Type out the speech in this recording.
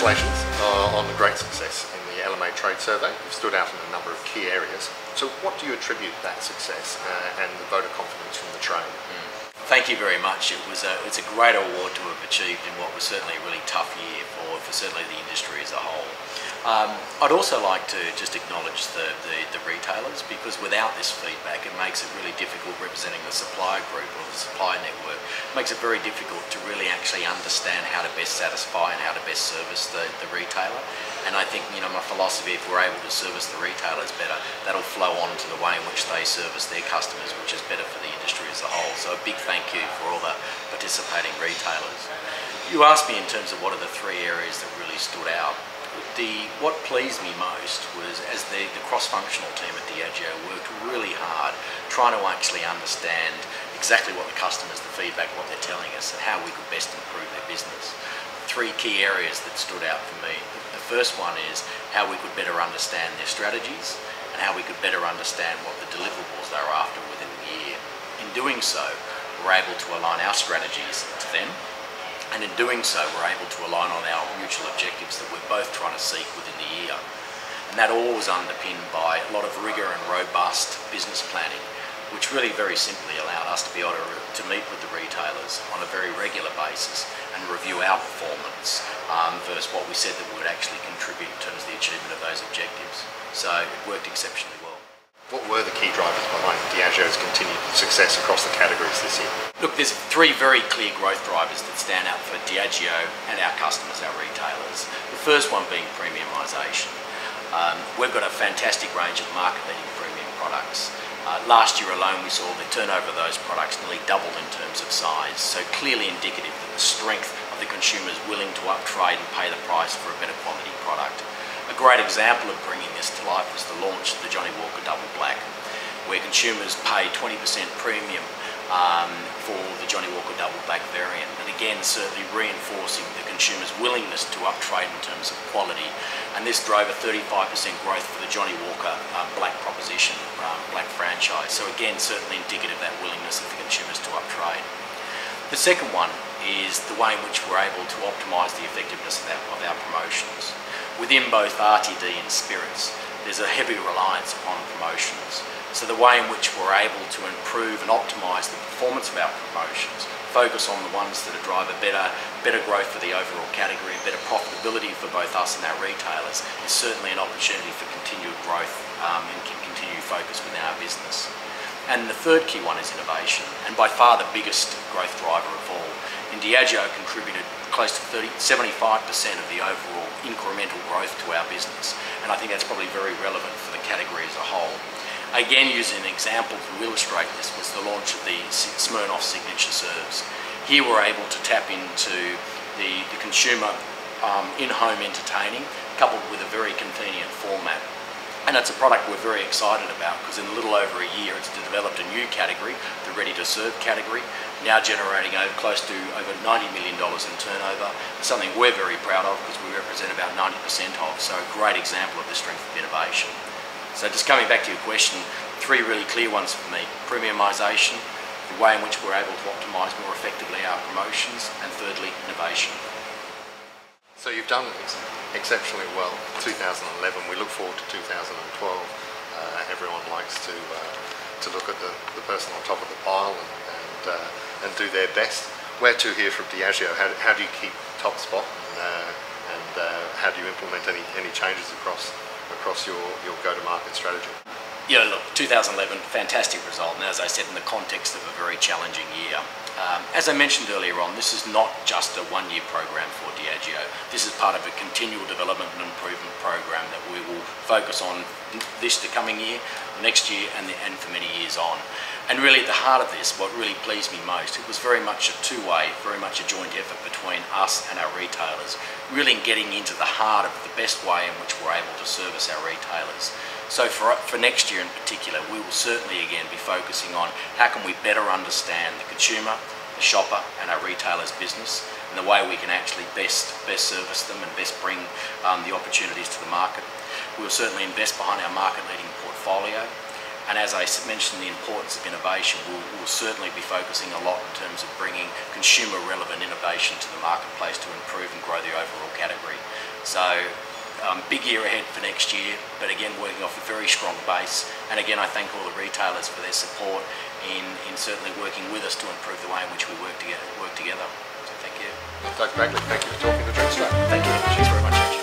Congratulations on the great success in the LMA Trade Survey. You've stood out in a number of key areas. So what do you attribute that success and the voter confidence from the trade? Thank you very much. It's a great award to have achieved in what was certainly a really tough year for certainly the industry as a whole. I'd also like to just acknowledge the retailers, because without this feedback it makes it really difficult representing the supplier group or the supplier network. It makes it very difficult to really actually understand how to best satisfy and how to best service the retailer. And I think, my philosophy, if we're able to service the retailers better, that'll flow on to the way in which they service their customers, which is better for the industry as a whole. So a big thank you for all the participating retailers. You asked me in terms of what are the three areas that really stood out. What pleased me most was as the cross-functional team at Diageo worked really hard trying to actually understand exactly what the customers, the feedback, what they're telling us, and how we could best improve their business. Three key areas that stood out for me. The first one is how we could better understand their strategies and how we could better understand what the deliverables they were after within the year. In doing so, we're able to align our strategies to them. And in doing so, we're able to align on our mutual objectives that we're both trying to seek within the year. And that all was underpinned by a lot of rigour and robust business planning, which really very simply allowed us to be able to meet with the retailers on a very regular basis and review our performance versus what we said that we would actually contribute in terms of the achievement of those objectives. So it worked exceptionally well. What were the key drivers behind Diageo's continued success across the categories this year? Look, there's three very clear growth drivers that stand out for Diageo and our customers, our retailers. The first one being premiumisation. We've got a fantastic range of market-leading premium products. Last year alone we saw the turnover of those products nearly doubled in terms of size, so clearly indicative that the strength of the consumers willing to uptrade and pay the price for a better quality product. A great example of bringing this to life was the launch of the Johnnie Walker Double Black, where consumers pay 20% premium for the Johnnie Walker Double Black variant, and again certainly reinforcing the consumer's willingness to uptrade in terms of quality. And this drove a 35% growth for the Johnnie Walker Black proposition, Black franchise. So again, certainly indicative of that willingness of the consumers to uptrade. The second one is the way in which we're able to optimise the effectiveness of our promotions. Within both RTD and spirits, there's a heavy reliance upon promotions. So the way in which we're able to improve and optimise the performance of our promotions, focus on the ones that drive a better growth for the overall category, better profitability for both us and our retailers, is certainly an opportunity for continued growth and continued focus within our business. And the third key one is innovation, and by far the biggest growth driver of all. Diageo contributed close to 75% of the overall incremental growth to our business, and I think that's probably very relevant for the category as a whole. Again, using an example to illustrate this was the launch of the Smirnoff Signature Serves. Here we're able to tap into the consumer in-home entertaining, coupled with a very convenient format. And it's a product we're very excited about, because in a little over a year it's developed a new category, the ready-to-serve category, now generating close to over $90 million in turnover. It's something we're very proud of because we represent about 90% of, so a great example of the strength of innovation. So just coming back to your question, three really clear ones for me: premiumisation, the way in which we're able to optimise more effectively our promotions, and thirdly, innovation. So you've done exceptionally well. 2011, we look forward to 2012. Everyone likes to look at the person on top of the pile and do their best. Where to here from Diageo? How do you keep top spot, and how do you implement any changes across your go-to-market strategy? Yeah, look, 2011, fantastic result, and as I said, in the context of a very challenging year. As I mentioned earlier on, this is not just a one-year program for Diageo. This is part of a continual development and improvement program that we will focus on this coming year, next year, and for many years on. And really at the heart of this, what really pleased me most, it was very much a two-way, very much a joint effort between us and our retailers, really getting into the heart of the best way in which we're able to service our retailers. So for next year in particular, we will certainly again be focusing on how can we better understand the consumer, the shopper, and our retailers' business, and the way we can actually best service them and best bring the opportunities to the market. We will certainly invest behind our market-leading portfolio, and as I mentioned, the importance of innovation, we'll certainly be focusing a lot in terms of bringing consumer-relevant innovation to the marketplace to improve and grow the overall category. So big year ahead for next year, but again working off a very strong base. And again, I thank all the retailers for their support in certainly working with us to improve the way in which we work together. So thank you. Doug Bagley, thank you for talking to Drink Straight. Thank you. Cheers very much.